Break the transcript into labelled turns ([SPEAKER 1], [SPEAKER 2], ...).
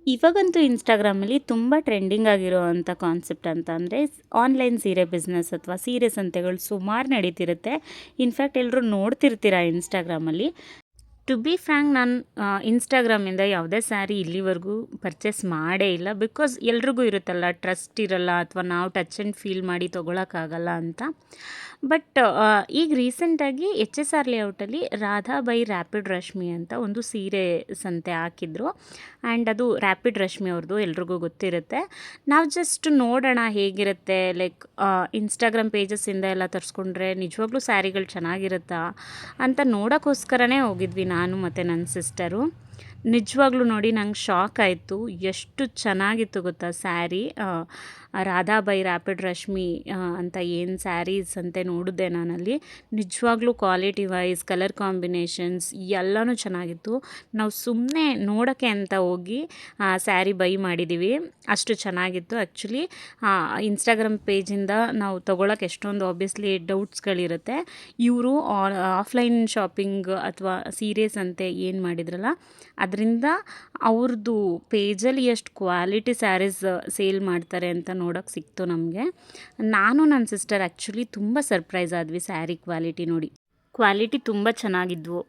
[SPEAKER 1] ಇವಾಗಂತೂ ಇನ್ಸ್ಟಾಗ್ರಾಮಲ್ಲಿ ತುಂಬ ಟ್ರೆಂಡಿಂಗ್ ಆಗಿರೋವಂಥ ಕಾನ್ಸೆಪ್ಟ್ ಅಂತ ಅಂದರೆ ಆನ್ಲೈನ್ ಸೀರೆ ಬಿಸ್ನೆಸ್ ಅಥವಾ ಸೀರೆ ಸಂತೆಗಳು ಸುಮಾರು ನಡೀತಿರುತ್ತೆ. ಇನ್ಫ್ಯಾಕ್ಟ್ ಎಲ್ಲರೂ ನೋಡ್ತಿರ್ತೀರ ಇನ್ಸ್ಟಾಗ್ರಾಮಲ್ಲಿ. ಟು ಬಿ ಫ್ರ್ಯಾಂಕ್ ನಾನು ಇನ್ಸ್ಟಾಗ್ರಾಮಿಂದ ಯಾವುದೇ ಸ್ಯಾರಿ ಇಲ್ಲಿವರೆಗೂ ಪರ್ಚೇಸ್ ಮಾಡೇ ಇಲ್ಲ. ಬಿಕಾಸ್ ಎಲ್ರಿಗೂ ಇರುತ್ತಲ್ಲ, ಟ್ರಸ್ಟ್ ಇರಲ್ಲ ಅಥವಾ ನಾವು ಟಚ್ ಆ್ಯಂಡ್ ಫೀಲ್ ಮಾಡಿ ತೊಗೊಳಕ್ಕಾಗಲ್ಲ ಅಂತ. ಬಟ್ ಈಗ ರೀಸೆಂಟಾಗಿ ಎಚ್ ಎಸ್ ಆರ್ ಲೇಔಟಲ್ಲಿ ರಾಧಾ ಬೈ ರ್ಯಾಪಿಡ್ ರಶ್ಮಿ ಅಂತ ಒಂದು ಸೀರೆ ಸಂತೆ ಹಾಕಿದ್ರು. ಆ್ಯಂಡ್ ಅದು ರ್ಯಾಪಿಡ್ ರಶ್ಮಿ ಅವ್ರದ್ದು, ಎಲ್ರಿಗೂ ಗೊತ್ತಿರುತ್ತೆ. ನಾವು ಜಸ್ಟ್ ನೋಡೋಣ ಹೇಗಿರುತ್ತೆ, ಲೈಕ್ ಇನ್ಸ್ಟಾಗ್ರಾಮ್ ಪೇಜಸ್ಸಿಂದ ಎಲ್ಲ ತರಿಸ್ಕೊಂಡ್ರೆ ನಿಜವಾಗ್ಲೂ ಸ್ಯಾರಿಗಳು ಚೆನ್ನಾಗಿರುತ್ತಾ ಅಂತ ನೋಡೋಕ್ಕೋಸ್ಕರನೇ ಹೋಗಿದ್ವಿ ನಾನು ಮತ್ತು ನನ್ನ ಸಿಸ್ಟರು. ನಿಜವಾಗ್ಲೂ ನೋಡಿ ನಂಗೆ ಶಾಕ್ ಆಯಿತು, ಎಷ್ಟು ಚೆನ್ನಾಗಿತ್ತು ಗೊತ್ತಾ ಸ್ಯಾರಿ. ರಾಧಾ ಬೈ ರ್ಯಾಪಿಡ್ ರಶ್ಮಿ ಅಂತ ಏನು ಸ್ಯಾರೀಸ್ ಅಂತೆ ನೋಡಿದೆ ನಾನಲ್ಲಿ. ನಿಜವಾಗ್ಲೂ ಕ್ವಾಲಿಟಿ ವೈಸ್, ಕಲರ್ ಕಾಂಬಿನೇಷನ್ಸ್ ಎಲ್ಲನೂ ಚೆನ್ನಾಗಿತ್ತು. ನಾವು ಸುಮ್ಮನೆ ನೋಡೋಕ್ಕೆ ಅಂತ ಹೋಗಿ ಸ್ಯಾರಿ ಬೈ ಮಾಡಿದ್ದೀವಿ, ಅಷ್ಟು ಚೆನ್ನಾಗಿತ್ತು. ಆ್ಯಕ್ಚುಲಿ ಇನ್ಸ್ಟಾಗ್ರಾಮ್ ಪೇಜಿಂದ ನಾವು ತೊಗೊಳಕ್ಕೆ ಎಷ್ಟೊಂದು ಆಬ್ವಿಯಸ್ಲಿ ಡೌಟ್ಸ್ಗಳಿರುತ್ತೆ. ಇವರು ಆಫ್ಲೈನ್ ಶಾಪಿಂಗ್ ಅಥವಾ ಸೀರೆಸ್ ಅಂತೆ ಏನು ಮಾಡಿದ್ರಲ್ಲ, ಅದರಿಂದ ಅವ್ರದ್ದು ಪೇಜಲ್ಲಿ ಎಷ್ಟು ಕ್ವಾಲಿಟಿ ಸ್ಯಾರೀಸ್ ಸೇಲ್ ಮಾಡ್ತಾರೆ ಅಂತ ನೋಡೋಕ್ಕೆ ಸಿಕ್ತು ನಮಗೆ. ನಾನು ನನ್ನ ಸಿಸ್ಟರ್ ಆ್ಯಕ್ಚುಲಿ ತುಂಬ ಸರ್ಪ್ರೈಸ್ ಆದ್ವಿ ಸ್ಯಾರಿ ಕ್ವಾಲಿಟಿ ನೋಡಿ. ಕ್ವಾಲಿಟಿ ತುಂಬ ಚೆನ್ನಾಗಿದ್ವು.